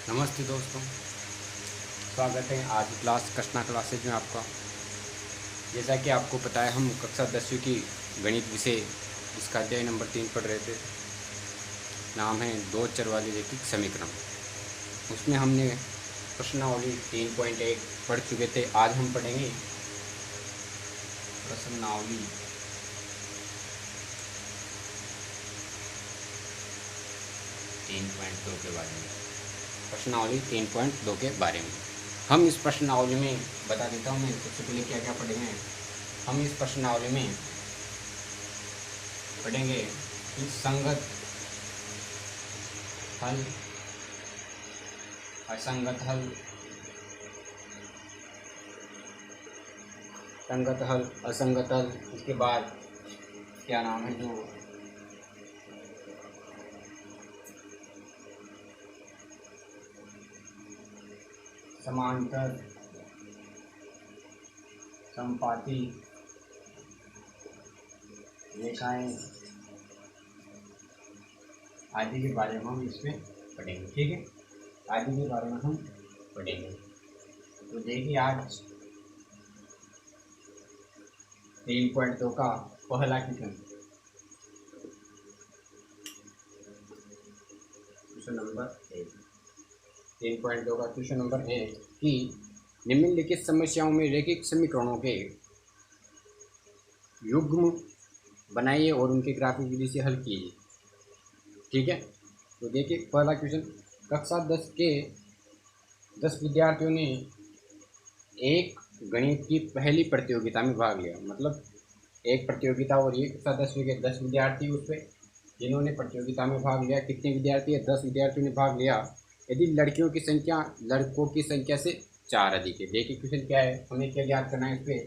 नमस्ते दोस्तों, स्वागत है आज क्लास कृष्णा क्लासेज में आपका। जैसा कि आपको पता है, हम कक्षा 10वीं की गणित विषय इसका अध्याय नंबर 3 पढ़ रहे थे। नाम है दो चर वाली रैखिक समीकरण। उसमें हमने प्रश्नावली 3.1 पढ़ चुके थे। आज हम पढ़ेंगे प्रश्नावली 3.2 के बारे में। प्रश्नावली 3.2 के बारे में हम इस प्रश्नावली में बता देता हूँ मैं सबसे पहले क्या क्या पढ़ेंगे। हम इस प्रश्नावली में पढ़ेंगे कि संगत हल, असंगत हल, संगत हल, असंगत हल। उसके बाद क्या नाम है जो समांतर, समपाती रेखाएं आदि के बारे में हम इसमें पढ़ेंगे। ठीक है, आदि के बारे में हम पढ़ेंगे। तो देखिए आज 3.2 का पहला क्वेश्चन नंबर 1। 3.2 का क्वेश्चन नंबर 1 कि निम्नलिखित समस्याओं में रैखिक समीकरणों के युग्म बनाइए और उनके ग्राफिक विधि से हल कीजिए। ठीक है, तो देखिए पहला क्वेश्चन। कक्षा 10 के 10 विद्यार्थियों ने एक गणित की पहली प्रतियोगिता में भाग लिया। मतलब एक प्रतियोगिता हो रही है, कक्षा 10वीं के 10 विद्यार्थी उसमें जिन्होंने प्रतियोगिता में भाग लिया। कितने विद्यार्थी है? 10 विद्यार्थियों ने भाग लिया। यदि लड़कियों की संख्या लड़कों की संख्या से 4 अधिक है। देखिए क्वेश्चन क्या है, हमें क्या ज्ञात करना है इस पर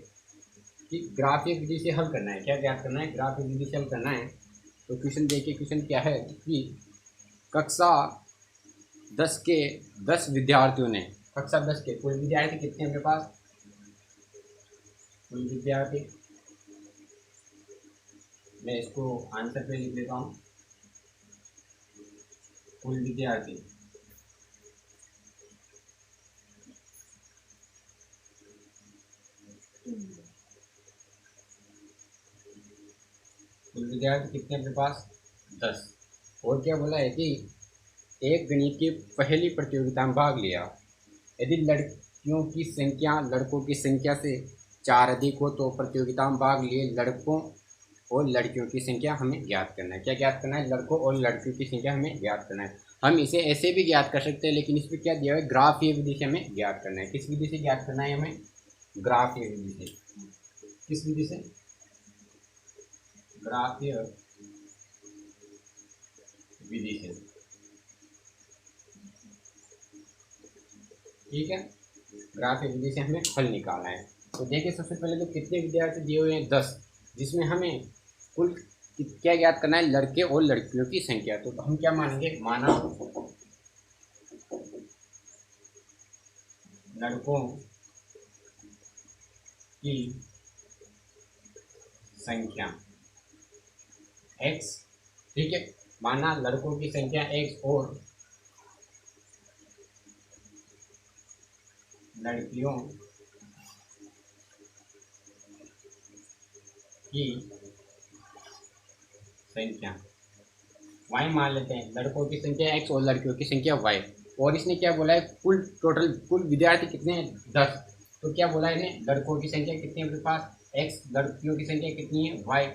कि ग्राफिक विधि से हल करना है। क्या ज्ञात करना है? ग्राफिक विधि से हल करना है। तो क्वेश्चन देखिए, क्वेश्चन क्या है कि कक्षा 10 के 10 विद्यार्थियों ने, कक्षा 10 के कुल विद्यार्थी कितने हैं मेरे पास? कुल विद्यार्थी, मैं इसको आंसर पे लिख देता हूँ। कुल विद्यार्थी कितने अपने पास? 10। और क्या बोला है कि एक गणित की पहली प्रतियोगिता में भाग लिया। यदि लड़कियों की संख्या लड़कों की संख्या से 4 अधिक हो तो प्रतियोगिता में भाग लिए लड़कों और लड़कियों की संख्या हमें ज्ञात करना है। क्या ज्ञात करना है? लड़कों और लड़कियों की संख्या हमें ज्ञात करना है। हम इसे ऐसे भी ज्ञात कर सकते हैं, लेकिन इस पर क्या दिया है? ग्राफीय विधि से हमें ज्ञात करना है। किस विधि से ज्ञात करना है? हमें ग्राफीय विधि से। किस विधि से? ग्राफीय विधि से। ठीक है, ग्राफीय विधि से हमें हल निकालना है। तो देखिए सबसे पहले तो कितने विद्यार्थी दिए हुए हैं? 10, जिसमें हमें कुल क्या ज्ञात करना है? लड़के और लड़कियों की संख्या। तो हम क्या मानेंगे? माना लड़कों की संख्या x। ठीक है, माना लड़कों की संख्या x और लड़कियों की संख्या y मान लेते हैं। लड़कों की संख्या x और लड़कियों की संख्या y। और इसने क्या बोला है? कुल विद्यार्थी कितने हैं? 10। तो क्या बोला है इन्हें? लड़कों की संख्या कितनी है अपने पास? x, लड़कियों की संख्या कितनी है? y,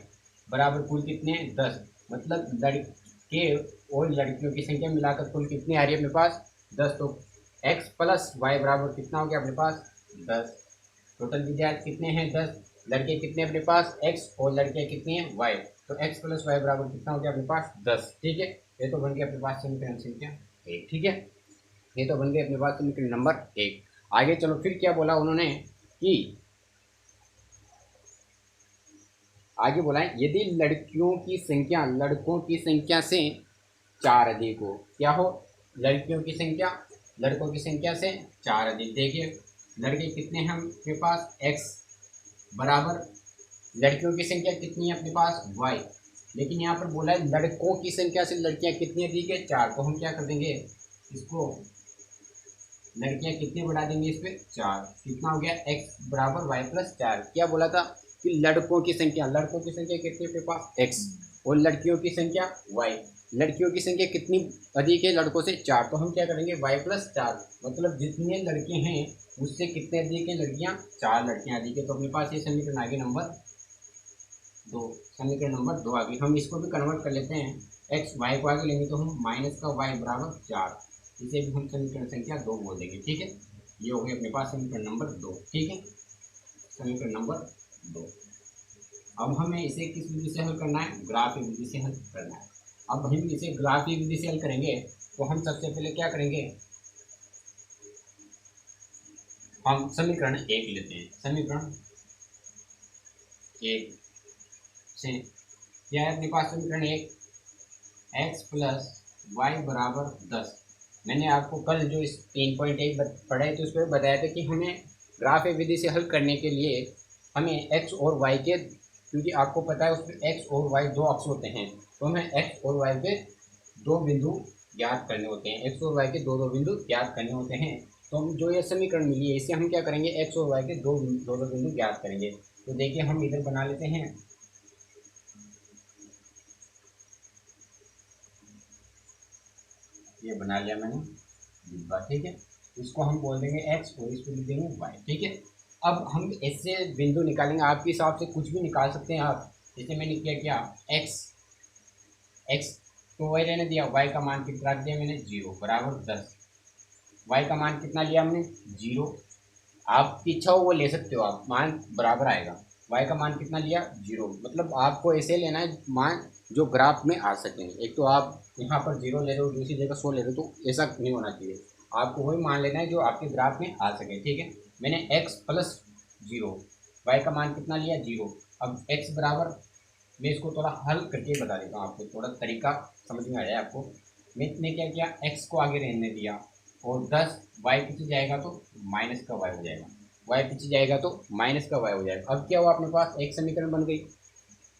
बराबर कुल कितने हैं? 10। मतलब लड़के और लड़कियों की संख्या मिलाकर कुल कितनी आ रही है अपने पास? 10। तो x प्लस y बराबर कितना हो गया अपने पास? 10। टोटल विद्यार्थी कितने हैं? 10। लड़के कितने अपने पास? x और लड़कियां कितनी हैं? y। तो x प्लस वाई बराबर कितना हो गया अपने पास? 10। ठीक है, ये तो बन गया अपने पास समीकरण संख्या 1। ठीक है, ये तो बन गया अपने पास समीकरण नंबर 1। आगे चलो, फिर क्या बोला उन्होंने कि आगे बोला है यदि लड़कियों की संख्या लड़कों की संख्या से 4 अधिक हो। क्या हो? लड़कियों की संख्या लड़कों की संख्या से 4 अधिक। देखिए लड़के कितने हैं अपने पास? x, बराबर लड़कियों की संख्या कितनी है अपने पास? y। लेकिन यहाँ पर बोला है लड़कों की संख्या से लड़कियां कितनी अधिक है? 4। तो हम क्या कर देंगे? इसको लड़कियां कितनी बढ़ा देंगे इस पे 4, कितना हो गया x बराबर y प्लस 4। क्या बोला था कि लड़कों की संख्या कितनी अपने पास x और लड़कियों की संख्या y। लड़कियों की संख्या कितनी अधिक है लड़कों से 4, तो हम क्या करेंगे y प्लस 4, मतलब जितने लड़के हैं उससे कितने अधिक है लड़कियां, 4 लड़कियां अधिक है। तो अपने पास ये समीकरण आ गया नंबर 2, समीकरण नंबर 2 आ गई। हम इसको भी कन्वर्ट कर लेते हैं, एक्स वाई को आगे लेंगे तो हम माइनस का वाई बराबर 4, इसे भी हम समीकरण संख्या 2 बोल देंगे। ठीक है, ये हो गया अपने पास समीकरण नंबर 2। ठीक है, समीकरण नंबर 2। अब हमें इसे किस विधि से हल करना है, ग्राफीय विधि से हल करना है। अब हम इसे ग्राफीय विधि से हल करेंगे तो हम सबसे पहले क्या करेंगे, हम समीकरण 1 लेते हैं। समीकरण 1 से क्या है अपने पास, समीकरण 1 x प्लस वाई बराबर 10। मैंने आपको कल जो इस 3.1 पढ़ाए थे उस पर बताया था कि हमें ग्राफ विधि से हल करने के लिए हमें x और y के, क्योंकि आपको पता है उसमें x और y दो अक्ष होते हैं, तो हमें x और y के दो बिंदु ज्ञात करने होते हैं, x और y के दो बिंदु ज्ञात करने होते हैं। तो हम जो ये समीकरण मिली है इसे हम क्या करेंगे, x और y के दो बिंदु ज्ञात करेंगे। तो देखिए हम इधर बना लेते हैं, ये बना लिया मैंने डिब्बा। ठीक है, इसको हम बोल देंगे x और इसको लिख देंगे y। ठीक है, अब हम इससे बिंदु निकालेंगे, आपके हिसाब से कुछ भी निकाल सकते हैं आप। जैसे मैंने क्या x तो वही रहने दिया, y का मान कितना रख दिया मैंने 0 बराबर 10। y का मान कितना लिया हमने 0, आपकी इच्छा हो वो ले सकते हो आप, मान बराबर आएगा। y का मान कितना लिया 0, मतलब आपको ऐसे लेना है मान जो ग्राफ में आ सके। एक तो आप यहाँ पर 0 ले रहे हो, दूसरी जगह 100 ले रहे हो, तो ऐसा नहीं होना चाहिए। आपको वही मान लेना है जो आपके ग्राफ में आ सके। ठीक है, मैंने x प्लस 0, y का मान कितना लिया 0। अब x बराबर, मैं इसको थोड़ा हल करके बता देता हूँ आपको, थोड़ा तरीका समझ में आ जाए आपको। मैंने क्या किया, x को आगे रहने दिया और 10, y पीछे जाएगा तो माइनस का y हो जाएगा, y पीछे जाएगा तो माइनस का y हो जाएगा। अब क्या हुआ अपने पास, एक समीकरण बन गई,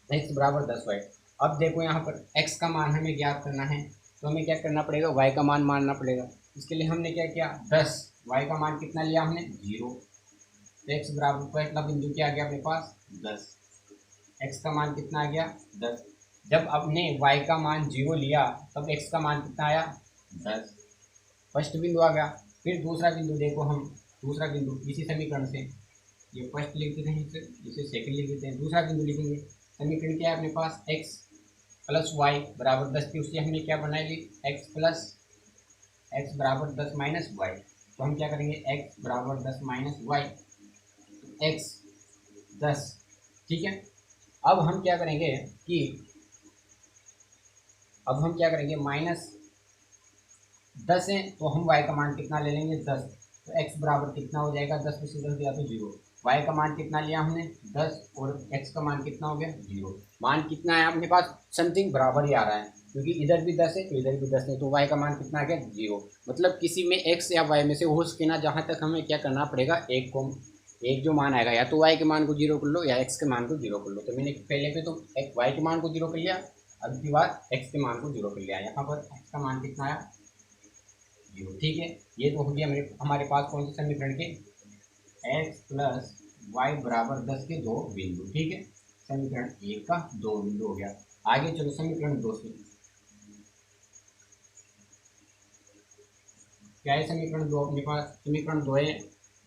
x बराबर 10y। अब देखो यहाँ पर x का मान हमें ज्ञात करना है, तो हमें क्या करना पड़ेगा, y का मान मानना पड़ेगा। इसके लिए हमने क्या किया 10, y का मान कितना लिया हमने 0, तो x बराबर पहला बिंदु क्या आ गया अपने पास 10, x का मान कितना आ गया 10। जब आपने y का मान 0 लिया तब x का मान कितना आया 10, फर्स्ट बिंदु आ गया। फिर दूसरा बिंदु देखो, हम दूसरा बिंदु इसी समीकरण से, ये फर्स्ट लिख देते हैं, इसे सेकंड लिख देते हैं, दूसरा बिंदु लिखेंगे। समीकरण क्या है अपने पास, x प्लस वाई बराबर 10 की, उससे हमने क्या बनाई ली x प्लस x बराबर 10 माइनस वाई। तो हम क्या करेंगे, x बराबर 10 माइनस वाई, x 10। ठीक है, अब हम क्या करेंगे कि माइनस 10 है तो हम y का मान कितना ले लेंगे 10, तो x बराबर कितना हो जाएगा 10 में से 10 दिया तो 0। y का मान कितना लिया हमने 10 और x का मान कितना हो गया 0। मान कितना है अपने पास, समथिंग बराबर ही आ रहा है, क्योंकि इधर भी 10 है तो इधर भी 10 है, तो y का मान कितना आ गया 0। मतलब किसी में x या y में से हो सके ना, जहाँ तक हमें क्या करना पड़ेगा, एक जो मान आएगा या तो y के मान को 0 कर लो या x के मान को 0 कर लो। तो मैंने पहले पे तो y के मान को 0 कर लिया, अब की बार x के मान को 0 कर लिया। यहाँ पर x का मान कितना आया 0। ठीक है, ये तो हो गया हमारे पास कौन से समीकरण के, x प्लस वाई बराबर 10 के दो बिंदु। ठीक है, समीकरण 1 का दो बिंदु हो गया। आगे चलो समीकरण 2 से, क्या है समीकरण 2 अपने पास, समीकरण 2 है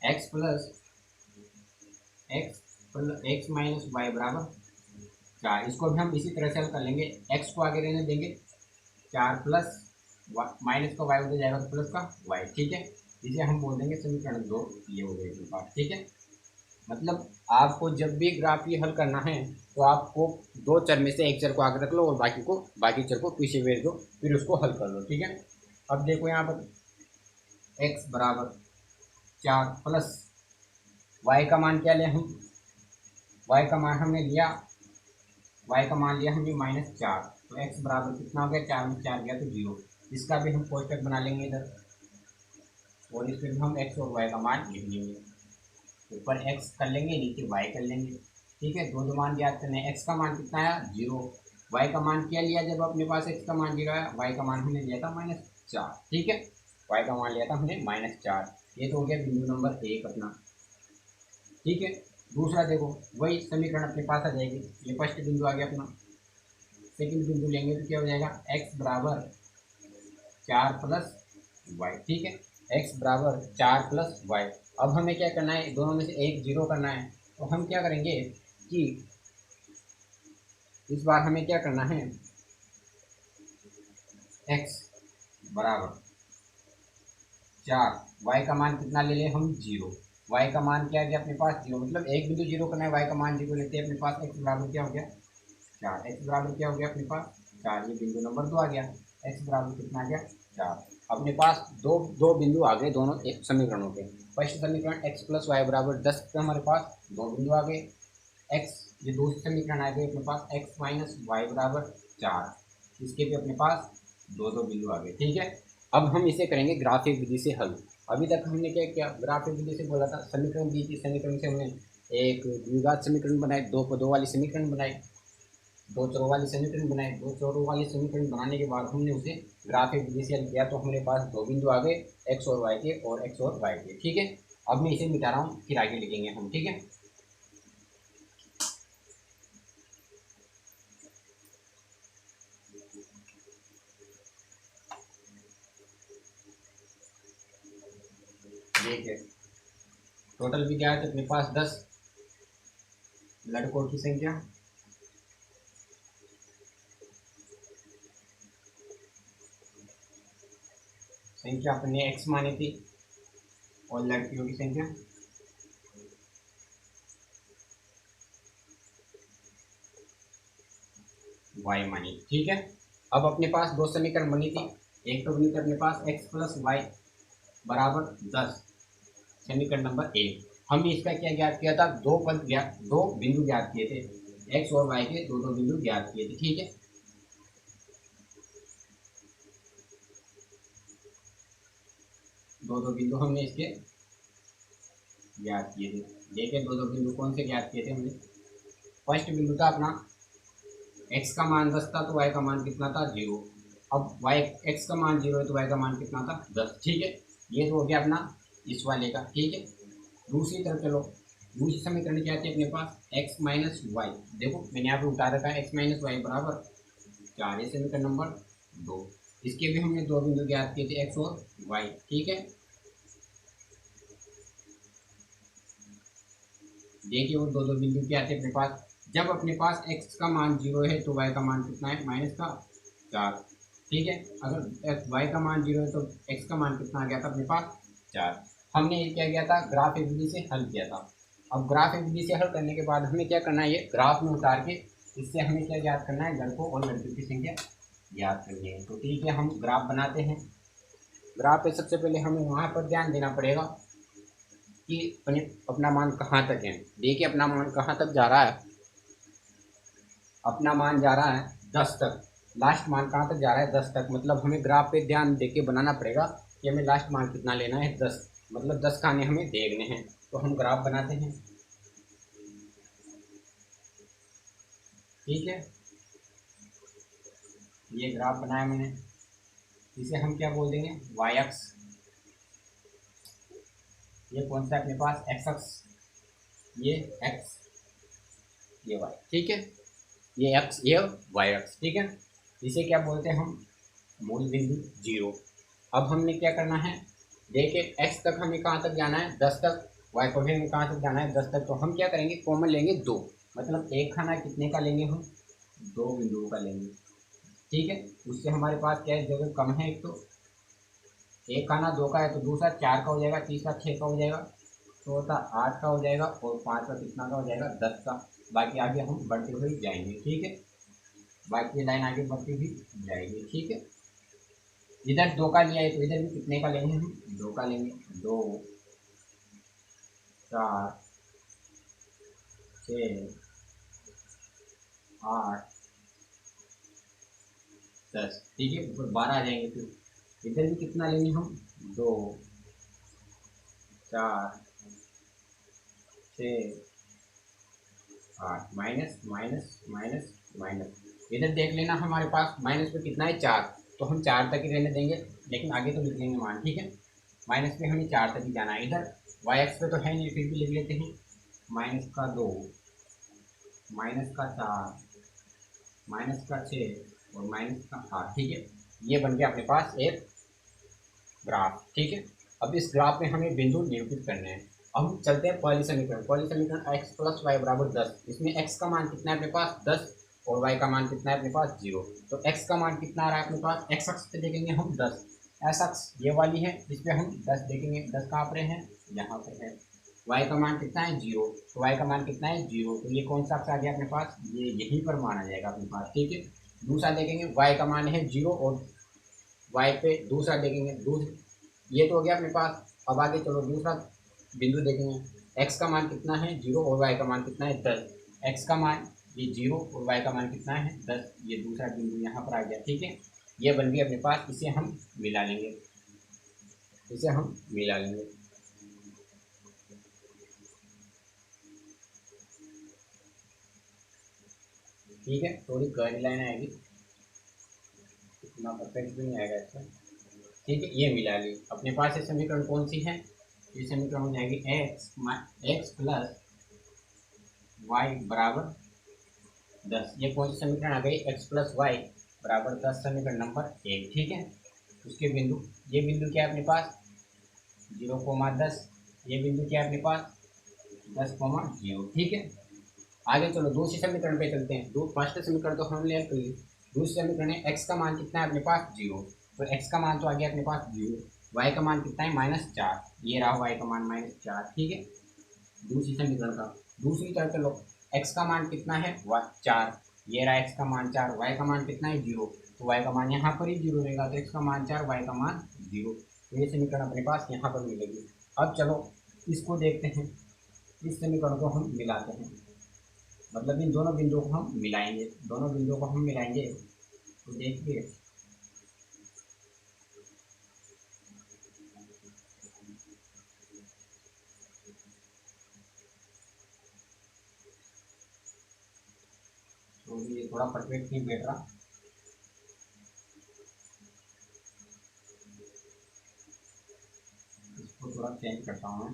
x plus x minus y बराबर 4। इसको भी हम इसी तरह से हल कर लेंगे, x को आगे रहने देंगे, 4 प्लस माइनस का y हो जाएगा तो प्लस का y। ठीक है, इसे हम बोल देंगे समीकरण 2, ये हो गया अपने पास। ठीक है, मतलब आपको जब भी ग्राफ ये हल करना है तो आपको दो चर में से एक चर को आगे रख लो और बाकी चर को पीछे भेज दो, फिर उसको हल कर लो। ठीक है, अब देखो यहाँ पर x बराबर 4 प्लस y का मान क्या लिया हम, y का मान हमने लिया, y का मान लिया हमने -4, तो x बराबर कितना हो गया, 4 में 4 गया तो 0। इसका भी हम कोष्टक बना लेंगे इधर, और इसमें भी हम x और y का मान लिख लेंगे, ऊपर x कर लेंगे नीचे y कर लेंगे। ठीक है, दो मान ज्ञात करने, x का मान कितना आया 0, y का मान क्या लिया, जब अपने पास x का मान 0 आया, y का मान हमने लिया था -4। ठीक है, y का मान लिया था हमने -4। ये तो हो गया बिंदु नंबर 1 अपना। ठीक है, दूसरा देखो वही समीकरण अपने पास आ जाएगी। ये फर्स्ट बिंदु आ गया अपना। सेकंड बिंदु लेंगे तो क्या हो जाएगा, x बराबर 4 प्लस वाई। ठीक है, x बराबर 4 प्लस वाई। अब हमें क्या करना है, दोनों में से एक जीरो करना है। तो हम क्या करेंगे कि इस बार हमें क्या करना है, x बराबर 4, y का मान कितना ले लें हम, 0। y का मान क्या है अपने पास, 0, मतलब एक बिंदु जीरो करना है, y का मान 0 लेते हैं अपने पास। x बराबर क्या हो गया, 4। x बराबर क्या हो गया अपने पास, 4। ये बिंदु नंबर 2 आ गया। x बराबर कितना आ गया, 4। अपने पास दो दो बिंदु आ गए दोनों एक समीकरणों के। फर्स्ट समीकरण x प्लस वाई बराबर 10 पे हमारे पास दो बिंदु आ गए। x, ये दूसरे समीकरण आ गए अपने पास x माइनस वाई बराबर 4। इसके भी अपने पास दो दो बिंदु आ गए। ठीक है, अब हम इसे करेंगे ग्राफिक विधि से हल। अभी तक हमने क्या किया, ग्राफिक विधि से बोला था, समीकरण दी थी, समीकरण से हमने एक द्विघात समीकरण बनाए, दो पदों वाली समीकरण बनाई, दो चरों वाली समीकरण बनाए। दो चरों वाली समीकरण बनाने के बाद हमने उसे ग्राफिक विधि से हल किया, तो हमारे पास दो बिंदु आ गए, एक्स और वाई के, और एक्स और वाई के। ठीक है, अब मैं इसे मिटा रहा हूँ, फिर आगे लिखेंगे हम। ठीक है, देखिए टोटल विद्यार्थी अपने पास 10, लड़कों की संख्या अपने x मानी थी, और लड़कियों की संख्या y मानी। ठीक है, अब अपने पास दो समीकरण बनी थी। एक तो बनी थी अपने पास x प्लस वाई बराबर 10, समीकरण नंबर 1। हमने इसका क्या ज्ञात किया था, दो पद ज्ञात, दो बिंदु ज्ञात किए थे, x और y के दो दो बिंदु ज्ञात किए थे। ठीक है, दो दो बिंदु हमने इसके ज्ञात किए थे। देखिए दो दो बिंदु कौन से ज्ञात किए थे हमने। फर्स्ट बिंदु था अपना x का मान 10 था, तो y का मान कितना था, 0। अब y, x का मान 0 है तो y का मान कितना था, 10। ठीक है, ये तो हो गया अपना इस वाले का। ठीक है, दूसरी तरफ चलो, दूसरी समीकरण क्या थी अपने पास, x माइनस वाई। देखो मैंने यहाँ पे उतार रखा है x माइनस वाई बराबर 4, ये समीकरण नंबर 2। इसके भी हमने दो बिंदु ज्ञात किए थे, x और y। ठीक है, देखिए वो दो दो बिंदु क्या थे अपने पास। जब अपने पास x का मान 0 है तो y का मान कितना है, माइनस का 4। ठीक है, अगर y का मान 0 है तो x का मान कितना आ गया था अपने पास, 4। हमने ये क्या किया था, ग्राफ विधि से हल किया था। अब ग्राफ विधि से हल करने के बाद हमें क्या करना है, ये ग्राफ में उतार के इससे हमें क्या ज्ञात करना है, लड़कों और लड़कियों की संख्या ज्ञात करनी है। तो ठीक है, हम ग्राफ बनाते हैं। ग्राफ पे सबसे पहले हमें वहाँ पर ध्यान देना पड़ेगा कि अपना मान कहाँ तक है। देखिए अपना मान कहाँ तक जा रहा है, अपना मान जा रहा है 10 तक। लास्ट मान कहाँ तक जा रहा है, 10 तक। मतलब हमें ग्राफ पे ध्यान दे के बनाना पड़ेगा कि हमें लास्ट मान कितना लेना है, 10। मतलब 10 खाने हमें देखने हैं। तो हम ग्राफ बनाते हैं। ठीक है, ये ग्राफ बनाया मैंने, इसे हम क्या बोल देंगे, वाई एक्स। ये कौन सा है अपने पास, एक्स एक्स, ये एक्स, ये वाई। ठीक है, ये एक्स, ये वाई एक्स। ठीक है, इसे क्या बोलते हैं हम, मूल बिंदु 0। अब हमने क्या करना है, देखिए x तक हमें कहाँ तक जाना है, 10 तक। y को भी हमें कहाँ तक जाना है, 10 तक। तो हम क्या करेंगे, कॉमन लेंगे 2। मतलब एक खाना कितने का लेंगे हम, दो बिंदुओं का लेंगे। ठीक है, उससे हमारे पास क्या है, जगह कम है। एक तो एक खाना दो का है, तो दूसरा 4 का हो जाएगा, तीसरा 6 का हो जाएगा, चौथा 8 का हो जाएगा, और पाँचवा कितना का हो जाएगा, 10 का। बाकी आगे हम बढ़ते हुए जाएंगे। ठीक है, बाकी लाइन आगे बढ़ती हुई जाएगी। ठीक है, इधर दो का लिया है तो इधर भी कितने का लेंगे हम, दो का लेंगे। 2, 4, 6, 8, 10। ठीक है, ऊपर 12 आ जाएंगे। फिर इधर भी कितना लेंगे हम, 2, 4, 6, 8, माइनस माइनस माइनस माइनस। इधर देख लेना हमारे पास माइनस में कितना है, 4। तो हम 4 तक ही रहने देंगे, लेकिन आगे तो लिख लेंगे मान, ठीक है। माइनस पे हमें 4 तक ही जाना है। इधर वाई एक्स पे तो है नहीं, फिर भी लिख लेते हैं -2, -4, -6 और -8, ठीक है। ये बन गया अपने पास एक ग्राफ, ठीक है। अब इस ग्राफ में हमें बिंदु निरूपित करने हैं। अब हम चलते हैं पहली समीकरण। पहली समीकरण x + y = 10। इसमें x का मान कितना है अपने पास 10 और y का मान कितना है अपने पास 0। तो x का मान कितना आ रहा है अपने पास, x अक्ष पे देखेंगे हम 10, x अक्ष ये वाली है, इस पर हम 10 देखेंगे। 10 कहाँ पर है, यहाँ पर है। y का मान कितना है 0, तो y का मान कितना है 0, तो ये कौन सा अक्ष आ गया अपने पास, ये यहीं पर मान आ जाएगा अपने पास, ठीक है। दूसरा देखेंगे y का मान है 0 और y पे दूसरा देखेंगे, ये तो हो गया अपने पास। अब आगे चलो दूसरा बिंदु देखेंगे, x का मान कितना है 0 और y का मान कितना है 10। x का मान ये 0 और y का मान कितना है 10, ये दूसरा बिंदु यहाँ पर आ गया, ठीक है। ये बन गया अपने पास, इसे हम मिला लेंगे, इसे हम मिला लेंगे। ठीक है, थोड़ी कर्ली लाइन आएगी, इतना परफेक्ट भी नहीं आएगा इसका, ठीक है। ये मिला ली अपने पास। ये समीकरण कौन सी है, ये समीकरण हो जाएगी x + y = 10। ये कौन सी समीकरण आ गई, x + y = 10, समीकरण नंबर 1, ठीक है। उसके बिंदु, ये बिंदु क्या है अपने पास 0,10, ये बिंदु क्या है अपने पास 10,0, ठीक है। आगे चलो दूसरी समीकरण पे चलते हैं। फर्स्ट समीकरण तो हमने हल कर ली। दूसरी समीकरण है x का मान कितना है अपने पास 0, तो x का मान तो आ गया अपने पास 0, y का मान कितना है -4, ये रहा y का मान -4, ठीक है। दूसरी समीकरण का दूसरी तरफ चलो, x का मान कितना है 4, ये रहा x का मान 4, y का मान कितना है 0, तो y का मान यहाँ पर ही 0 रहेगा, तो x का मान 4, y का मान 0। तो ये समीकरण अपने पास यहाँ पर मिलेगी। अब चलो इसको देखते हैं, इस समीकरण को हम मिलाते हैं, मतलब इन दोनों बिंदुओं को हम मिलाएंगे, दोनों बिंदुओं को हम मिलाएंगे। तो देखिए तो ये थोड़ा परफेक्ट नहीं बैठ रहा, इसको थोड़ा चेंज करता हूँ मैं,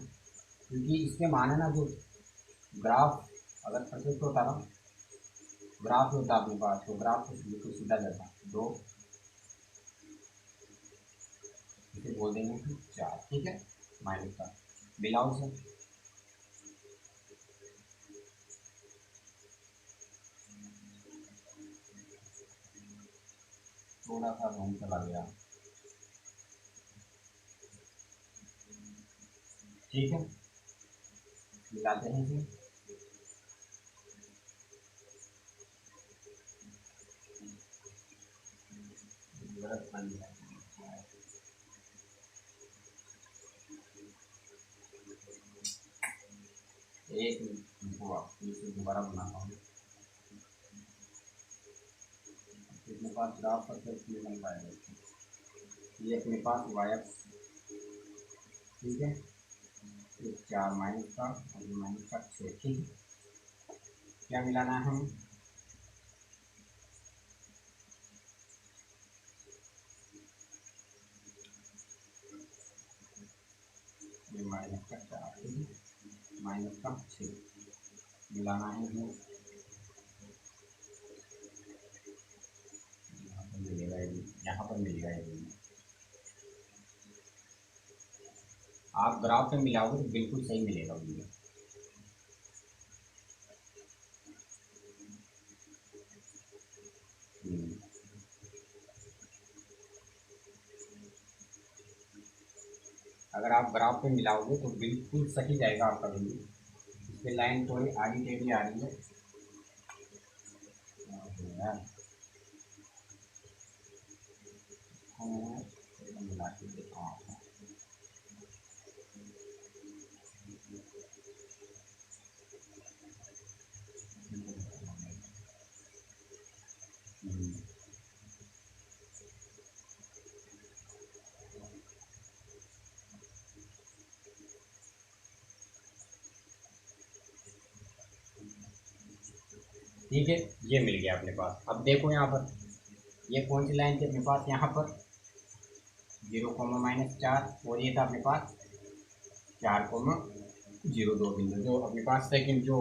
क्योंकि इसके मान है ना, जो ग्राफ अगर परफेक्ट होता ना, ग्राफ होता अपने पास, तो ग्राफ बिल्कुल सीधा जाता। दो इसे बोल देंगे कि 4, ठीक है, माइनस का मिलाओ से। थोड़ा सा रंग चला गया, ठीक है। मिलाते हैं इसे, गलत बन गया, एक मिनट हुआ, इसे दोबारा बनाता हूँ। अपने पास ग्राफ परफेक्ट नहीं बन पाएगा, ये अपने पास वाई एक्स, ठीक है, ये 4 माइनस का और ये -6, ठीक है। क्या मिलाना है हमें, ये -4, ठीक है, -6 मिलाना है हमें। यहाँ पर मिलेगा ये, यहाँ पर मिलेगा ये। आप ग्राफ में मिलाओगे तो बिल्कुल सही मिलेगा वीडियो। अगर आप ग्राफ पे मिलाओगे तो बिल्कुल सही जाएगा आपका बिंदु। इस पर लाइन थोड़ी आड़ी टेढ़ी आ रही है यार, मिला के देखता हूँ आपको। ठीक है, ये मिल गया अपने पास। अब देखो यहाँ पर ये कौन सी लाइन थी अपने पास यहाँ पर 0, -4 और ये था अपने पास 4, 02 बिंदु, जो अपने पास सेकंड जो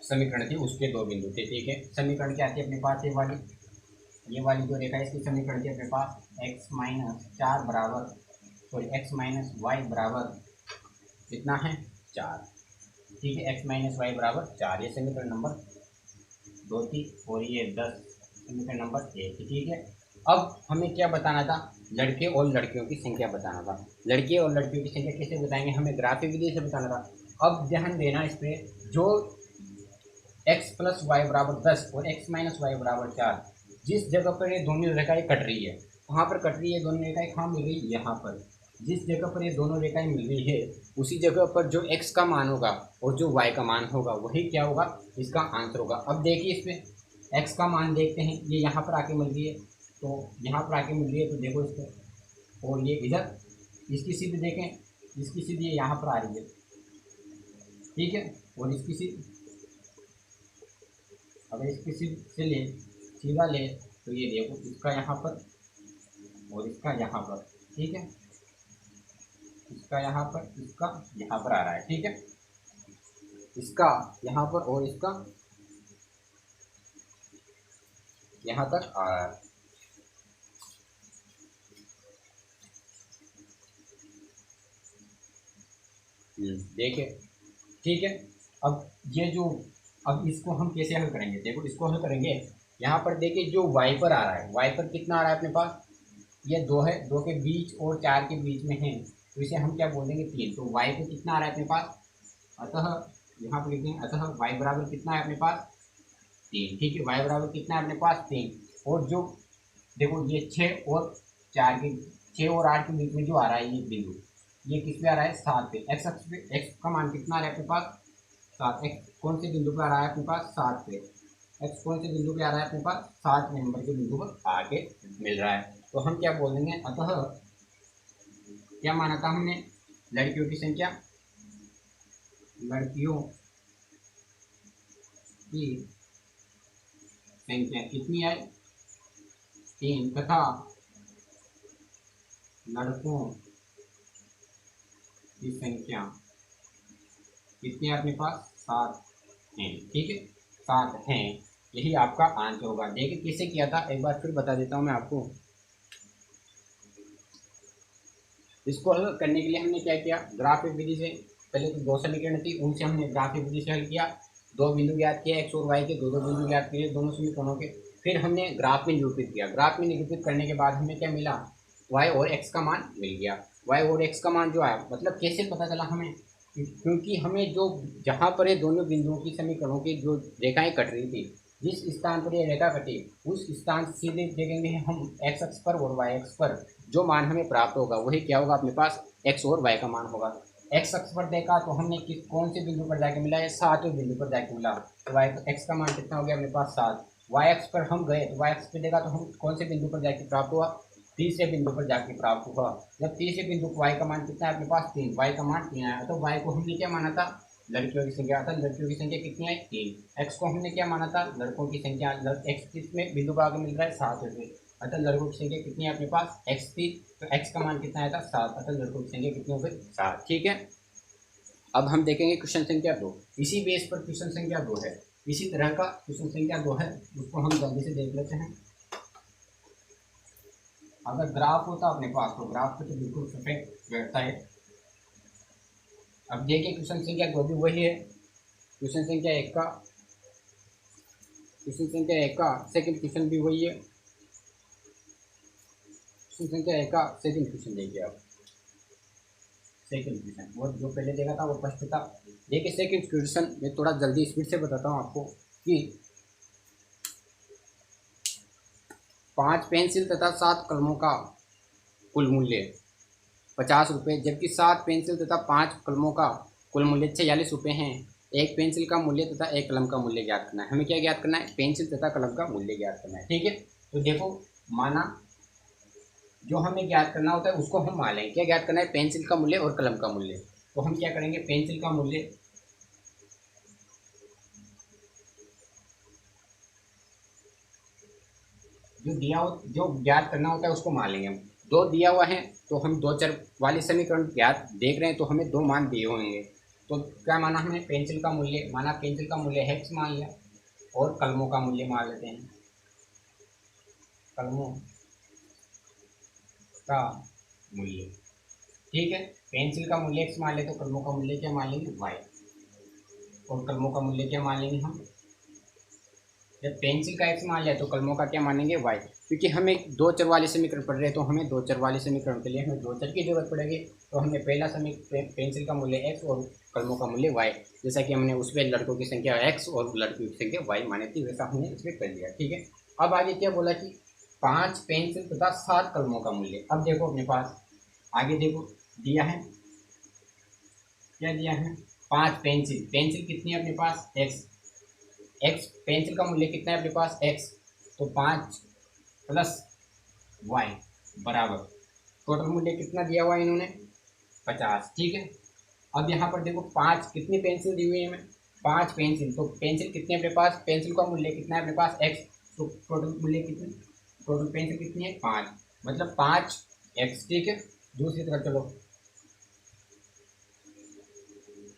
समीकरण थी उसके दो बिंदु थे। ठीक है, समीकरण क्या थी अपने पास, ये वाली जो रेखा है इसकी समीकरण थी अपने पास x-4 बराबर x-y बराबर कितना है 4। ठीक है, x-y बराबर 4, ये समीकरण नंबर 2 थी और ये 10 समीकरण नंबर 1 थी। ठीक है, अब हमें क्या बताना था, लड़के और लड़कियों की संख्या बताना था। लड़के और लड़कियों की संख्या कैसे बताएंगे, हमें ग्राफिक विधि से बताना था। अब ध्यान देना इस पर, जो x + y बराबर 10 और x-y बराबर 4, जिस जगह पर ये दोनों रेखाएं कट रही है, कहाँ पर कट रही है दोनों रेखाएं, कहाँ मिल रही है, यहाँ पर। जिस जगह पर ये दोनों रेखाएं मिल रही है उसी जगह पर जो x का मान होगा और जो y का मान होगा वही क्या होगा, इसका आंसर होगा। अब देखिए इसमें x का मान देखते हैं, ये यहाँ पर आके मिल रही है, तो यहाँ पर आके मिल रही है, तो देखो इसको, और ये इधर इसकी सीधी देखें, इसकी सीधी यहाँ पर आ रही है। ठीक है, और इसकी सीधी, अगर इसकी से ले सीधा ले तो ये देखो इसका यहाँ पर और इसका यहाँ पर। ठीक है, इसका यहाँ पर, इसका यहाँ पर आ रहा है। ठीक है, इसका यहाँ पर और इसका यहाँ तक आ रहा है। देखिए, ठीक है, अब ये जो, अब इसको हम कैसे हल करेंगे, देखो इसको हल करेंगे, यहाँ पर देखिए जो y पर आ रहा है, y पर कितना आ रहा है अपने पास, ये 2 है, 2 के बीच और 4 के बीच में है, तो इसे हम क्या बोल देंगे 3। तो y पे कितना आ रहा है अपने पास, अतः यहाँ पर लिख देंगे, अतः y बराबर कितना है अपने पास 3। ठीक है, y बराबर कितना है अपने पास 3। और जो देखो ये 6 और 4 के, 6 और 8 के बीच में जो आ रहा है ये बिंदु, ये किस पे आ रहा है 7 पे। x अक्ष पे x का मान कितना आ रहा है अपने पास 7। x कौन से बिंदु पे आ रहा है अपने पास 7 पे, x कौन से बिंदु पे आ रहा है अपने पास 7 नंबर के बिंदु पर आके मिल रहा है। तो हम क्या बोल देंगे, अतः क्या माना था हमने, लड़कियों की संख्या, लड़कियों की संख्या कितनी है 3, तथा लड़कों की संख्या कितनी है अपने पास 7 हैं। ठीक है, 7 हैं, यही आपका आंसर होगा। देखिए कैसे किया था, एक बार फिर बता देता हूँ मैं आपको। इसको हल करने के लिए हमने क्या किया, ग्राफिक विधि से, पहले तो 2 समीकरण थी उनसे हमने ग्राफिक विधि से हल किया, 2 बिंदु ज्ञात किए x और y के, 2 बिंदु ज्ञात किए दोनों समीकरणों के, फिर हमने ग्राफ में निरूपित किया। ग्राफ में निरूपित करने के बाद हमें क्या मिला, y और x का मान मिल गया। y और x का मान जो आया, मतलब कैसे पता चला हमें, क्योंकि हमें जो, जहाँ पर ये दोनों बिंदुओं की समीकरणों की जो रेखाएं कट रही थी, जिस स्थान पर ये रेखा कटी उस स्थान से सीधे देखेंगे हम x अक्ष पर और y अक्ष पर जो मान हमें प्राप्त होगा वही क्या होगा अपने पास x और y का मान होगा। x अक्ष पर देखा तो हमने किस कौन से बिंदु पर जाके मिला है, 7वें बिंदु पर जाके मिला, तो y x का मान कितना हो गया अपने पास 7। y अक्ष पर हम गए तो y अक्ष पर देखा तो हम कौन से बिंदु पर जाके प्राप्त हुआ, तीसरे बिंदु पर जाके प्राप्त हुआ। जब तीसरे बिंदु y का मान कितना है अपने पास 3, y का मान 3 आया, तो y को हमने क्या माना था, लड़कियों की संख्या था, लड़कियों की संख्या कितनी है 3। x को हमने क्या माना था, लड़कों की संख्या, x किसमें बिंदु पर आगे मिल रहा है 7वें, अतः लड़कों की संख्या कितनी है अपने पास x थी, तो x का मान कितना आया था 7, अतः लड़कों की संख्या कितनी हो गई 7। ठीक है, अब हम देखेंगे क्वेश्चन संख्या 2। इसी बेस पर क्वेश्चन संख्या 2 है, इसी तरह का क्वेश्चन संख्या 2 है, उसको हम जल्दी से देख लेते हैं। अगर ग्राफ होता अपने पास तो ग्राफ पे तो बिल्कुल परफेक्ट बैठता है। अब देखिए क्वेश्चन संख्या 2 भी वही है, क्वेश्चन संख्या 1 का, क्वेश्चन संख्या 1 का सेकंड क्वेश्चन भी वही है, क्वेश्चन संख्या 1 का सेकंड क्वेश्चन देखिए आप, सेकंड क्वेश्चन, वो जो पहले देखा था वो फर्स्ट था। देखिए सेकंड क्वेश्चन मैं थोड़ा जल्दी स्पीड से बताता हूँ आपको कि 5 पेंसिल तथा 7 कलमों का कुल मूल्य 50 रुपये, जबकि 7 पेंसिल तथा 5 कलमों का कुल मूल्य 46 रुपये हैं। एक पेंसिल का मूल्य तथा एक कलम का मूल्य ज्ञात करना है। हमें क्या ज्ञात करना है, पेंसिल तथा कलम का मूल्य ज्ञात करना है। ठीक है, तो देखो माना जो हमें ज्ञात करना होता है उसको हम मान लेंगे, क्या ज्ञात करना है, पेंसिल का मूल्य और कलम का मूल्य। तो हम क्या करेंगे, पेंसिल का मूल्य, जो ज्ञात करना होता है उसको मान लेंगे हम। दो दिया हुआ है तो हम दो चर वाले समीकरण ज्ञात देख रहे हैं तो हमें दो मान दिए होंगे। तो क्या माना हमने, पेंसिल का मूल्य माना, पेंसिल का मूल्य x मान लिया और कलमों का मूल्य मान लेते हैं, कलमों का मूल्य। ठीक है, पेंसिल का मूल्य x मान ले तो कलमों का मूल्य क्या मान लेंगे, y। और कलमों का मूल्य क्या मान लेंगे हम, जब पेंसिल का x मान लिया तो कलमों का क्या मानेंगे, y। क्योंकि हमें दो चर वाले समीकरण पढ़ रहे हैं तो हमें दो चर वाले समीकरण के लिए हमें दो चर की जरूरत पड़ेगी। तो हमने पहला समीकरण पेंसिल का मूल्य x और कलमों का मूल्य y, जैसा कि हमने उसमें लड़कों की संख्या x और लड़कियों की संख्या y मानी थी, वैसा हमने इसमें कर लिया। ठीक है, अब आगे क्या बोला कि 5 पेंसिल तथा 7 कलमों का मूल्य। अब देखो अपने पास आगे देखो दिया है, क्या दिया है, 5 पेंसिल, पेंसिल कितनी है अपने पास, x पेंसिल का मूल्य कितना है अपने पास, x। तो 5 प्लस y बराबर टोटल मूल्य कितना दिया हुआ है इन्होंने, 50। ठीक है, अब यहाँ पर देखो 5 कितनी पेंसिल दी हुई है हमें, 5 पेंसिल। तो पेंसिल कितनी है अपने पास, पेंसिल का मूल्य कितना है अपने पास, x। तो टोटल मूल्य कितनी, टोटल पेंसिल कितनी है, 5, मतलब 5x। ठीक है, दूसरी तरफ चलो,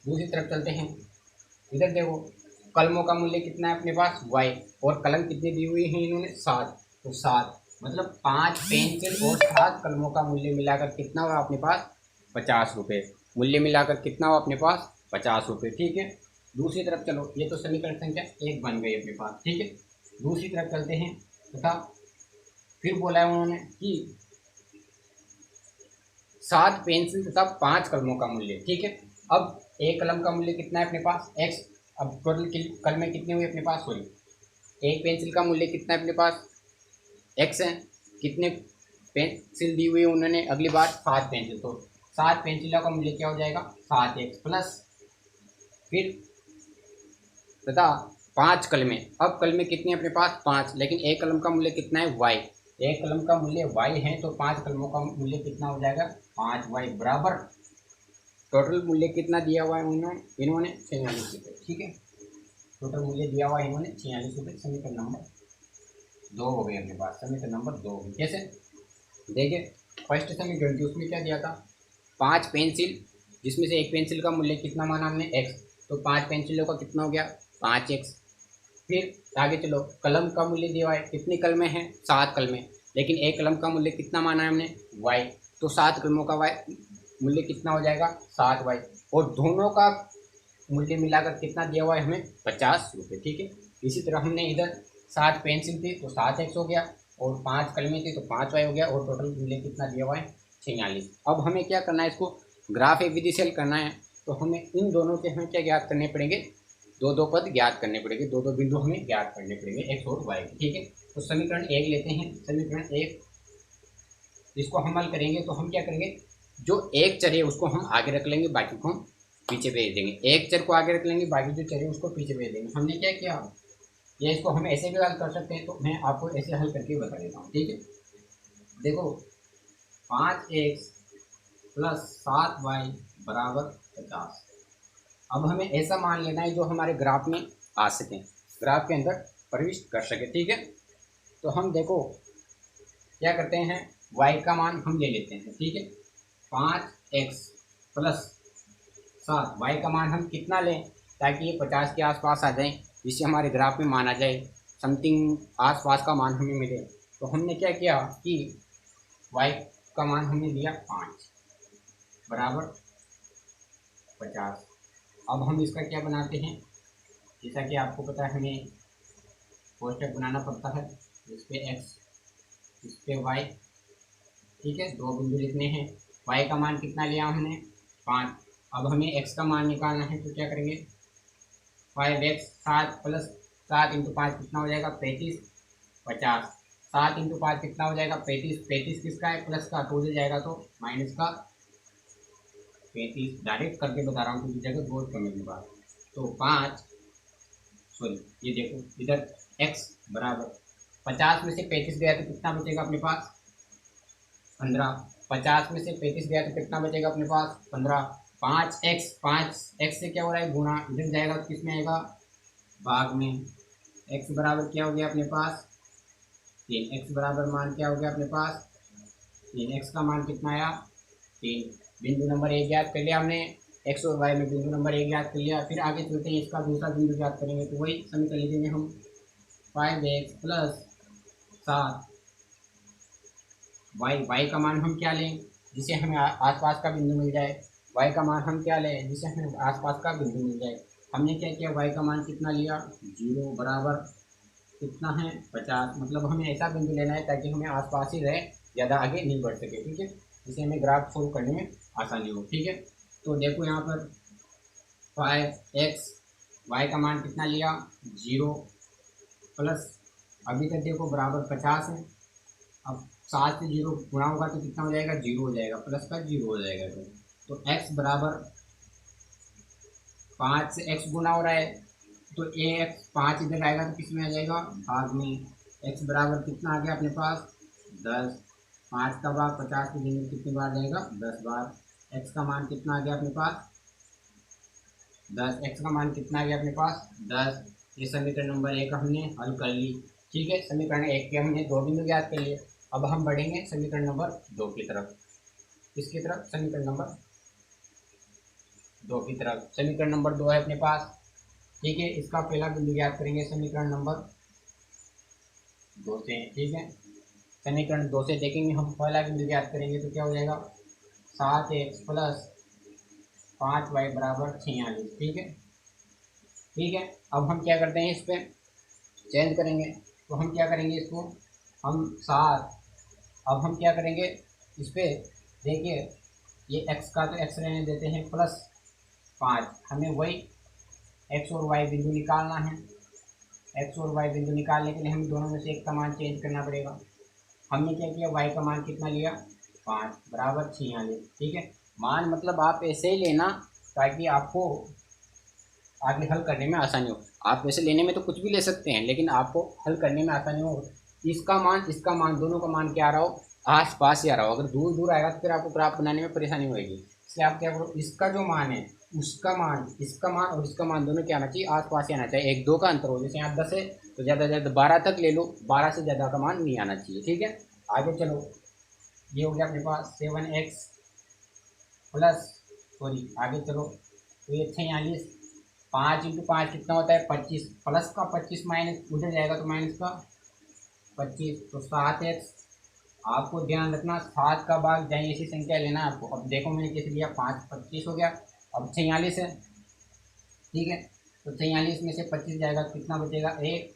दूसरी तरफ चलते हैं। इधर देखो कलमों का मूल्य कितना है अपने पास, y। और कलम कितनी दी हुई है इन्होंने, 7। तो 7 मतलब 5 पेंसिल और 7 कलमों का मूल्य मिलाकर कितना हुआ अपने पास, 50 रुपये। मूल्य मिलाकर कितना हुआ अपने पास, 50 रुपये। ठीक है, दूसरी तरफ चलो, ये तो समीकरण संख्या 1 बन गई अपने पास। ठीक है, दूसरी तरफ चलते हैं तथा फिर बोला है उन्होंने कि 7 पेंसिल तथा 5 कलमों का मूल्य। ठीक है, अब एक कलम का मूल्य कितना है अपने पास, x। अब टोटल कलमें कितनी हुई अपने पास, सॉरी, एक पेंसिल का मूल्य कितना है अपने पास, x है। कितने पेंसिल दी हुई है उन्होंने, अगली बार 7 पेंसिल। तो 7 पेंसिलों का मूल्य क्या हो जाएगा, 7x प्लस फिर तथा 5 कलमें। अब कलमें कितनी है अपने पास, 5, लेकिन एक कलम का मूल्य कितना है, y। एक कलम का मूल्य y है तो 5 कलमों का मूल्य कितना हो जाएगा, 5y बराबर टोटल मूल्य कितना दिया हुआ है इन्होंने 46 रुपये। ठीक है, टोटल मूल्य दिया हुआ है इन्होंने 46 रुपये। समीकरण नंबर 2 हो गए अपने पास, समीकरण नंबर 2 हो गई। कैसे, देखिए फर्स्ट समीकरण थी उसमें क्या दिया था, 5 पेंसिल, जिसमें से एक पेंसिल का मूल्य कितना माना हमने, x। तो 5 पेंसिलों का कितना हो गया, 5x। फिर आगे चलो, कलम का मूल्य दिया हुआ है, कितनी कलमें हैं, 7 कलमें, लेकिन एक कलम का मूल्य कितना माना है हमने, y। तो 7 कलमों का मूल्य कितना हो जाएगा, 7y। और दोनों का मूल्य मिलाकर कितना दिया हुआ है हमें, 50 रुपये। ठीक है, इसी तरह हमने इधर 7 पेंसिल थी तो 7x हो गया, और 5 कलमें थी तो 5y हो गया, और टोटल मूल्य कितना दिया हुआ है, 46। अब हमें क्या करना है, इसको ग्राफ एक विधि से हल करना है। तो हमें इन दोनों के हमें क्या ज्ञात करने पड़ेंगे, दो दो पद ज्ञात करने पड़ेंगे, दो दो बिंदु हमें ज्ञात करने पड़ेंगे, x और y। ठीक है, तो समीकरण 1 लेते हैं, समीकरण 1 इसको हम हल करेंगे तो हम क्या करेंगे, जो एक चर है उसको हम आगे रख लेंगे, बाकी को हम पीछे भेज देंगे। एक चर को आगे रख लेंगे, बाकी जो चर है उसको पीछे भेज देंगे। हमने क्या किया, या इसको हम ऐसे भी हल कर सकते हैं, तो मैं आपको ऐसे हल करके बता देता हूँ। ठीक है, देखो 5x प्लस 7y बराबर 50। अब हमें ऐसा मान लेना है जो हमारे ग्राफ में आ सके, ग्राफ के अंदर प्रविष्ट कर सके। ठीक है, तो हम देखो क्या करते हैं, y का मान हम ले लेते हैं। ठीक है, 5x प्लस 7, y का मान हम कितना लें ताकि ये 50 के आसपास आ जाए, जिससे हमारे ग्राफ में मान आ जाए, समथिंग आसपास का मान हमें मिले। तो हमने क्या किया कि y का मान हमने लिया 5 बराबर 50। अब हम इसका क्या बनाते हैं, जैसा कि आपको पता है हमें कोष्टक बनाना पड़ता है, इस पे x, इस पे y। ठीक है, दो बिंदु लिखने हैं, y का मान कितना लिया हमने, 5। अब हमें x का मान निकालना है, तो क्या करेंगे, 5x 7 प्लस 7 इंटू 5 कितना हो जाएगा, 35, 50। 7 इंटू 5 कितना हो जाएगा, 35। 35 किसका है, प्लस का, तो हो जाएगा तो माइनस का 35। डायरेक्ट करके बता रहा हूँ क्योंकि जगह बहुत कम है मेरे पास। तो 5, सॉरी ये देखो इधर x बराबर 50 में से 35 गया तो कितना बचेगा अपने पास, 15। 50 में से 35 गया तो कितना बचेगा अपने पास, 15। 5x, 5x से क्या हो रहा है, गुणा, इधर जाएगा तो किस में आएगा, भाग में। x बराबर क्या हो गया अपने पास, 3x बराबर मान क्या हो गया अपने पास, 3x का मान कितना आया 3। बिंदु नंबर 1 याद कर लिया हमने, x और y में बिंदु नंबर 1 याद कर लिया। फिर आगे चलते हैं, इसका दूसरा बिंदु याद करेंगे तो वही समीकरण लिखेंगे हम 5x प्लस 7 y का मान हम क्या लें जिसे हमें आसपास का बिंदु मिल जाए, y का मान हम क्या लें जिसे हमें आसपास का बिंदु मिल जाए। हमने क्या किया, y का मान कितना लिया 0 बराबर कितना है 50, मतलब हमें ऐसा बिंदु लेना है ताकि हमें आसपास ही रहे, ज़्यादा आगे नहीं बढ़ सके, ठीक है, जिससे हमें ग्राफ सोल्व करने में आसानी हो, ठीक है। तो देखो यहाँ पर 5x, y का मान कितना लिया 0 प्लस अभी तक देखो बराबर 50 है। अब 7 से 0 गुणा होगा तो कितना हो जाएगा 0 हो जाएगा, प्लस का 0 हो जाएगा। तो x बराबर 5 से x गुना हो रहा है तो x 5 इधर आएगा तो किस में आ जाएगा भाग में, x बराबर कितना आ गया अपने पास 10, 5 का भाग 50 के दिन में कितनी बार जाएगा 10 बार। x का मान कितना आ गया अपने पास 10, x का मान कितना आ गया अपने पास 10। ये समीकरण नंबर 1 हमने हल कर ली, ठीक है। समीकरण 1 के हमने 2 बिंदु ज्ञात कर लिए। अब हम बढ़ेंगे समीकरण नंबर 2 की तरफ, किसकी तरफ समीकरण नंबर 2 की तरफ। समीकरण नंबर 2 है अपने पास, ठीक है। इसका पहला बिंदु ज्ञात करेंगे समीकरण नंबर 2 से, ठीक है। समीकरण 2 से देखेंगे हम, पहला बिंदु ज्ञात करेंगे तो क्या हो जाएगा 7x प्लस 5y बराबर 46, ठीक है, ठीक है। अब हम क्या करते हैं, इस पर चेंज करेंगे तो हम क्या करेंगे इसको हम 7, अब हम क्या करेंगे इस पर देखिए, ये x का तो x रहने देते हैं प्लस 5, हमें वही x और y बिंदु निकालना है। x और y बिंदु निकालने के लिए हमें दोनों में से एक का मान चेंज करना पड़ेगा। हमने क्या किया, y का मान कितना लिया 5 बराबर 46, ठीक है। मान मतलब आप ऐसे ही लेना ताकि आपको आगे हल करने में आसानी हो। आप वैसे लेने में तो कुछ भी ले सकते हैं, लेकिन आपको हल करने में आसानी हो। इसका मान दोनों का मान क्या आ रहा हो आस पास ही आ रहा हो। अगर दूर दूर आएगा तो फिर आपको ग्राफ बनाने में परेशानी होगी। इसलिए आप क्या करो, इसका जो मान है उसका मान, इसका मान और इसका मान दोनों क्या आना चाहिए आस पास ही आना चाहिए। 1 2 का अंतर हो, जैसे यहाँ 10 है तो ज़्यादा से ज़्यादा 12 तक ले लो, 12 से ज़्यादा का मान नहीं आना चाहिए, ठीक है। आगे चलो, ये हो गया अपने पास 7x प्लस, सॉरी आगे चलो, तो ये 46, 5 इंटू 5 कितना होता है 25, प्लस का 25 माइनस उधर जाएगा तो माइनस का 25, तो 7x। आपको ध्यान रखना 7 का भाग जाए ऐसी संख्या लेना है आपको। अब देखो मैंने कैसे लिया, 5 25 हो गया, अब 46 है, ठीक है। तो 46 में से 25 जाएगा तो कितना बचेगा 1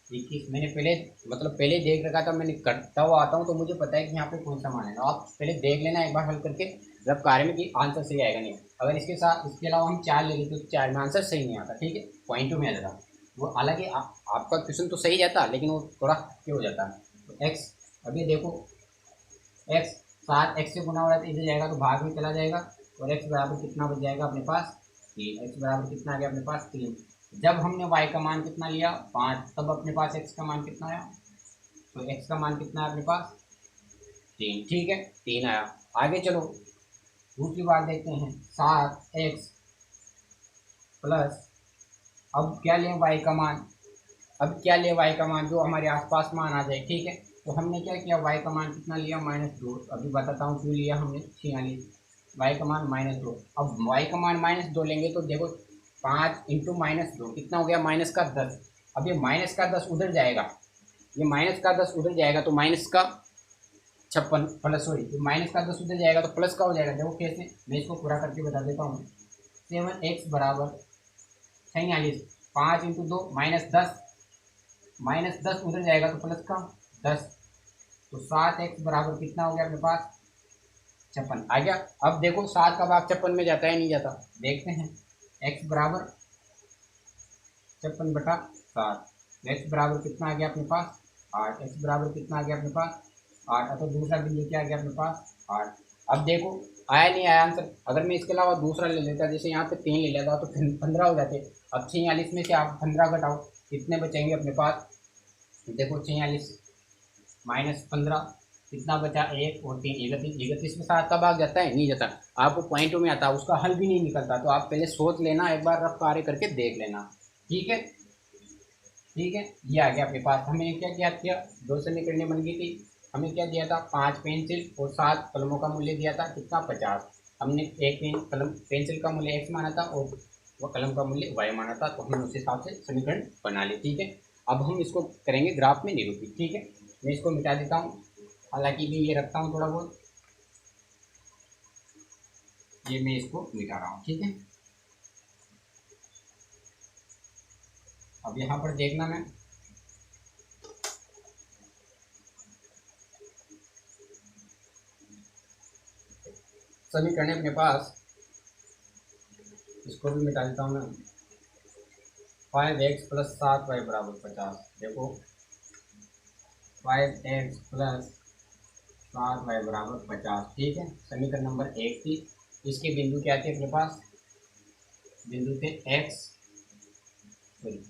21। मैंने पहले मतलब पहले देख रखा था, मैंने करता हुआ आता हूँ तो मुझे पता है कि यहाँ पे कौन सा मान है। आप पहले देख लेना एक बार हल करके जब कार्य में कि आंसर सही आएगा नहीं। अगर इसके साथ इसके अलावा हम 4 ले लेते तो 4 में आंसर सही नहीं आता, ठीक है, पॉइंटों में आ जाता वो। हालांकि आपका क्वेश्चन तो सही जाता लेकिन वो थोड़ा क्यों हो जाता है। तो एक्स, अभी देखो एक्स 7x से गुना हो रहा है तो इधर जाएगा तो भाग में चला जाएगा, और x बराबर कितना बच जाएगा अपने पास 3। x बराबर कितना आ गया अपने पास 3। जब हमने y का मान कितना लिया 5, तब अपने पास x का मान कितना आया, तो x का मान कितना है अपने पास 3, ठीक है, 3 आया। आगे चलो दूसरी बात देखते हैं, 7x प्लस, अब क्या लें y का मान, अब क्या ले y का मान जो हमारे आसपास मान आ जाए, ठीक है। तो हमने क्या किया, y का मान कितना लिया -2, अभी बताता हूँ क्यों लिया हमने 46, y का मान -2। अब y का मान -2 लेंगे तो देखो 5 इंटू -2 कितना हो गया -10। अब ये -10 उधर जाएगा, ये -10 उधर जाएगा तो -56 प्लस, सॉरी -10 उधर जाएगा तो प्लस का हो जाएगा। देखो कैसे, मैं इसको पूरा करके बता देता हूँ। 7x बराबर 46, 5 इंटू 2 -10, -10 उधर जाएगा तो प्लस का 10, तो 7x बराबर कितना हो गया अपने पास 56 आ गया। अब देखो 7 का भाग 56 में जाता है नहीं जाता, देखते हैं। x बराबर 56/7, x बराबर कितना आ गया अपने पास 8, x बराबर कितना आ गया अपने पास 8। तो दूसरा बिंदु क्या आ गया अपने पास 8। अब देखो आया नहीं आया आंसर, अगर मैं इसके अलावा दूसरा ले लेता, जैसे यहाँ पे 3 ले लेता तो फिर 15 हो जाते। अब 46 में से आप 15 घटाओ, कितने बचेंगे अपने पास, देखो 46 -15 कितना बचा 1 और 3 31 में 7 का भाग जाता है नहीं जाता, आपको पॉइंटों में आता है, उसका हल भी नहीं निकलता। तो आप पहले सोच लेना, एक बार रफ कार्य करके देख लेना, ठीक है। ठीक है, ये आ गया अपने पास। हमें क्या क्या किया, दो समीकरणें बन गई थी। हमें क्या दिया था, 5 पेंसिल और 7 कलमों का मूल्य दिया था कितना, 50। हमने एक कलम पेंसिल का मूल्य x माना था और वह कलम का मूल्य y माना था, तो हमने उस हिसाब से समीकरण बना ली। ठीक है, अब हम इसको करेंगे ग्राफ में निरूपित। ठीक है, मैं इसको मिटा देता हूँ, हालांकि भी ये रखता हूँ थोड़ा बहुत, ये मैं इसको मिटा रहा हूँ। ठीक है, अब यहाँ पर देखना, मैं समीकरण अपने पास, इसको भी मिटा देता हूँ मैं। 5x प्लस 7y बराबर 50। देखो 5x प्लस 7y बराबर 50। ठीक है, समीकरण नंबर 1 थी। इसके बिंदु क्या थे अपने पास, बिंदु थे x, सॉरी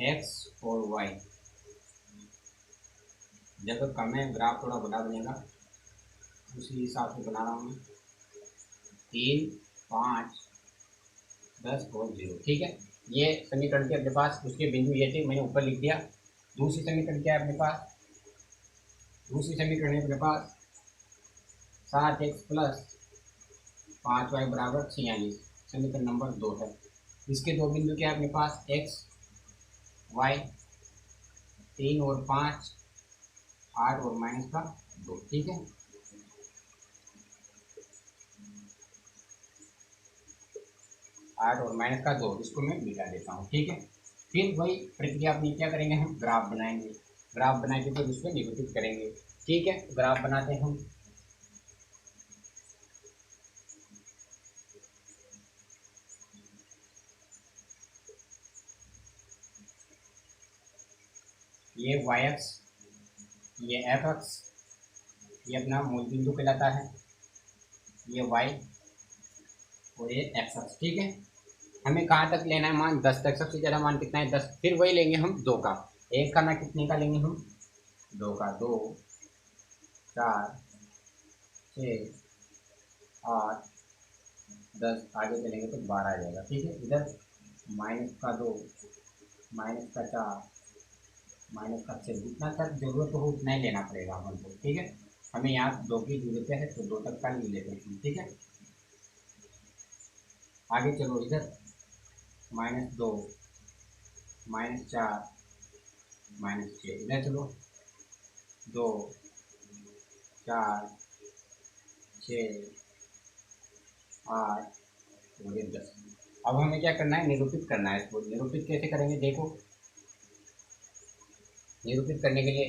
x और y। जगह कम है, ग्राफ थोड़ा बड़ा बनेगा, उसी हिसाब से बना रहा हूँ मैं। 3, 5, 10 और 0। ठीक है, ये समीकरण के अपने पास, उसके बिंदु ये थे, मैंने ऊपर लिख दिया। दूसरी समीकरण क्या है अपने पास, दूसरी समीकरण है अपने पास 7x प्लस 5y बराबर 46। समीकरण नंबर 2 है। इसके दो बिंदु क्या है अपने पास, x, y, 3 और 5, 8 और माइनस का 2। ठीक है, 8 और माइनस का 2, इसको मैं मिटा देता हूँ। ठीक है, फिर वही प्रक्रिया अपनी क्या करेंगे, हम ग्राफ बनाएंगे। ग्राफ बना के फिर उसको निरूपित करेंगे। ठीक है, ग्राफ बनाते हैं हम। ये वाई एक्स, ये एफ एक्स, ये अपना मूल बिंदु कहलाता है, ये वाई और ये एक्स एक्स। ठीक है, हमें कहाँ तक लेना है, मान 10 तक। सबसे ज़्यादा मान कितना है, 10। फिर वही लेंगे हम 2 का, एक का ना कितने का लेंगे हम, 2 का। 2, 4, 6, 8, 10, आगे चलेंगे तो 12 आ जाएगा। ठीक है, इधर माइनस का 2, माइनस का 4, माइनस का 6, जितना तक जरूरत हो उतना ही लेना पड़ेगा हमको। ठीक है, हमें यहाँ 2 की जरूरत है तो 2 तक का ले लेते हैं। ठीक है, आगे चलो, इधर -2, -4, -6, इधर चलो 2, 4, 6, 8 और ये 10। अब हमें क्या करना है, निरूपित करना है इसको। निरूपित कैसे करेंगे, देखो निरूपित करने के लिए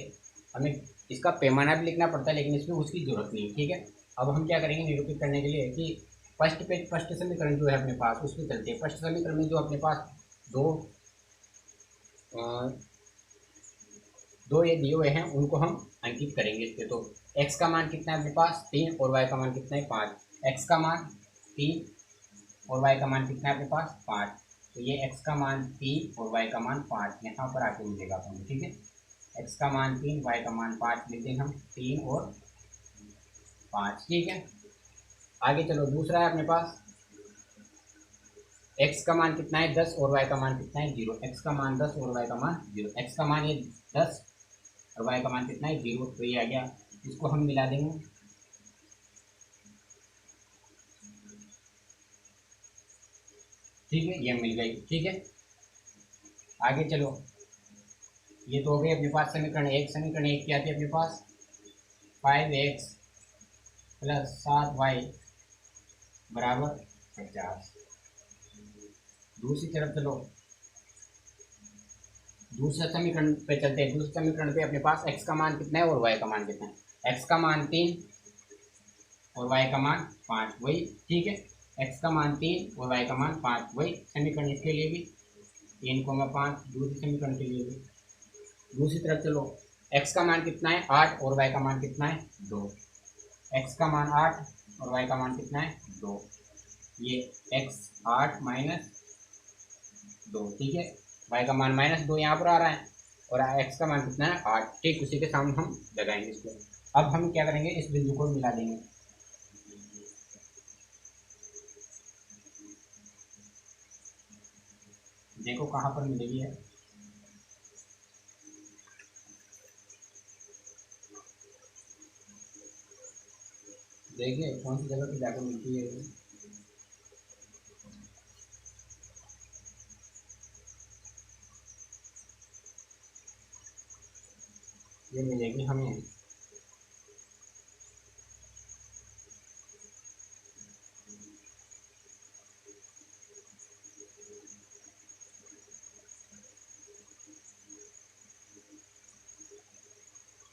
हमें इसका पैमाना भी लिखना पड़ता है, लेकिन इसमें उसकी जरूरत नहीं है। ठीक है, अब हम क्या करेंगे निरूपित करने के लिए, कि फर्स्ट समीकरण जो है अपने पास, उसमें चलते हैं। फर्स्ट समीकरण में जो अपने पास दो दो ये दिए हुए हैं, उनको हम अंकित करेंगे इस पे। तो x का मान कितना है अपने पास, 3, और y का मान कितना है, 5। x का मान 3 और y का मान कितना है अपने पास, 5। तो ये x का मान 3 और y का मान 5 यहाँ पर आके मिलेगा अपन। ठीक है, x का मान 3, y का मान 5 लिखते हैं हम, 3 और 5। ठीक है, आगे चलो, दूसरा है अपने पास, x का मान कितना है, 10, और y का मान कितना है, 0। x का मान 10 और y का मान 0। x का मान ये 10 और y का मान कितना है, 0। तो ये आ गया, इसको हम मिला देंगे। ठीक है, ये मिल गई। ठीक है, आगे चलो, ये तो हो गए अपने पास समीकरण 1। समीकरण 1 क्या थी अपने पास, 5x प्लस 7y बराबर 50। दूसरी तरफ चलो, दूसरे समीकरण पे चलते हैं। दूसरे समीकरण पे अपने पास x का मान कितना है और y का मान कितना है। x का मान 3 और y का मान 5, वही। ठीक है, x का मान 3 और y का मान 5, वही समीकरण इसके लिए भी 3,5। दूसरे समीकरण के लिए भी दूसरी तरफ चलो, x का मान कितना है, 8, और y का मान कितना है, 2। x का मान 8 और y का मान कितना है, 2। ये x 8 माइनस 2। ठीक है, y का मान -2 यहाँ पर आ रहा है, और x का मान कितना है, 8। ठीक, उसी के सामने हम लगाएंगे इसको। अब हम क्या करेंगे, इस बिंदु को मिला देंगे। देखो कहाँ पर मिलेगी है, देखिए कौन सी जगह पे जाकर मिलती है ये मिलेगी हमें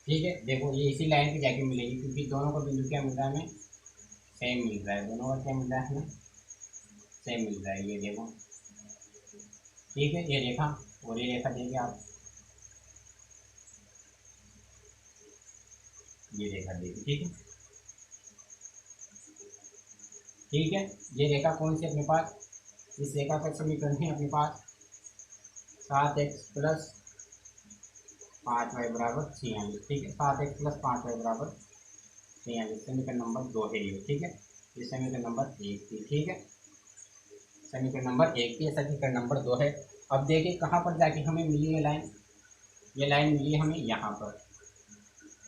ठीक है। देखो ये इसी लाइन पे जाके मिलेगी क्योंकि दोनों का बिंदु क्या मिल रहा है हमें, सेम मिल रहा है, दोनों का क्या मिल रहा है हमें, सेम मिल रहा है। ये देखो ठीक है, ये रेखा और ये रेखा देखिए आप, ये रेखा देखिए ठीक है। ठीक है, ये रेखा कौन सी अपने पास, इस रेखा का समीकरण है अपने पास 7x प्लस 5y बराबर 46। ठीक है, 7x प्लस 5y बराबर 46 समीकरण नंबर 2 है ये। ठीक है, ये समीकरण नंबर 1 थी। ठीक है, समीकरण नंबर 1 थी, समीकरण नंबर 2 है। अब देखिए कहाँ पर जाके हमें मिली ये लाइन मिली है हमें यहाँ पर,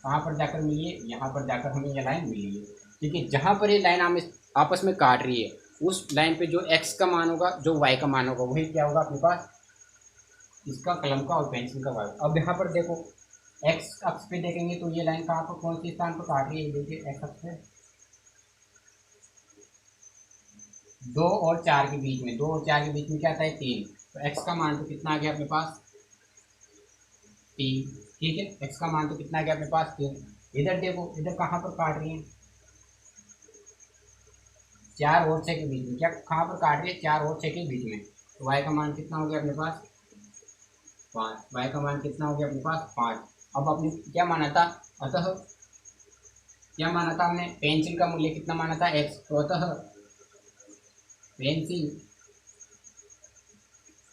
कहाँ पर जाकर मिली है, यहाँ पर जाकर हमें ये लाइन मिली है। ठीक है, जहाँ पर ये लाइन हम आपस में काट रही है उस लाइन पे जो x का मान होगा, जो y का मान होगा, वही क्या होगा अपने पास, इसका कलम का और पेंसिल का भाग। अब यहाँ पर देखो x अक्ष पे देखेंगे तो ये लाइन कहाँ पर, कौन सी स्थान पर काट रही है, देखिए x अक्ष पे 2 और 4 के बीच में, 2 और 4 के बीच में क्या आता है 3, तो x का मान तो कितना आ गया अपने पास 3। ठीक है, x का मान तो कितना आ गया अपने पास 3। इधर देखो, इधर कहाँ पर काट रही है, 4 और 6 के बीच में, क्या कहाँ पर काट रही है 4 और 6 के बीच में, तो y का मान कितना हो गया अपने पास 5, y का मान कितना हो गया अपने पास 5। अब अपने क्या माना था, अतः क्या माना था हमने, पेंसिल का मूल्य कितना माना था x, तो अतः पेंसिल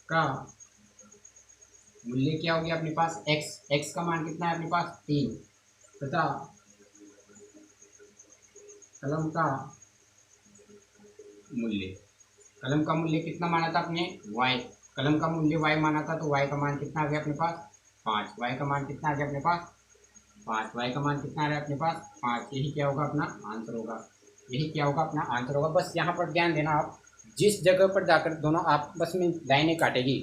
का मूल्य क्या हो गया अपने पास x का मान कितना है अपने पास 3 तथा कलम का मूल्य कितना माना था अपने y, कलम का मूल्य y माना था, तो y का मान कितना आ गया अपने पास 5, y का मान कितना आ गया अपने पास 5, y का मान कितना आ रहा है अपने पास 5। यही क्या होगा अपना आंसर होगा, यही क्या होगा अपना आंसर होगा। बस यहाँ पर ध्यान देना आप, जिस जगह पर जाकर दोनों आपस में लाइनें काटेगी,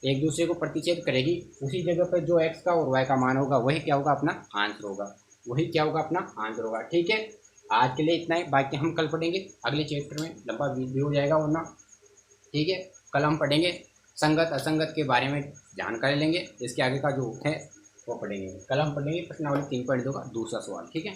एक दूसरे को प्रतिच्छेद करेगी, उसी जगह पर जो x का और y का मान होगा वही क्या होगा अपना आंसर होगा, वही क्या होगा अपना आंसर होगा। ठीक है, आज के लिए इतना ही, बाकी हम कल पढ़ेंगे अगले चैप्टर में, लंबा वीडियो हो जाएगा वरना। ठीक है, कल हम पढ़ेंगे संगत असंगत के बारे में जानकारी लेंगे, इसके आगे का जो है वो पढ़ेंगे। कल हम पढ़ेंगे प्रश्नावली 3.2 का दूसरा सवाल। ठीक है।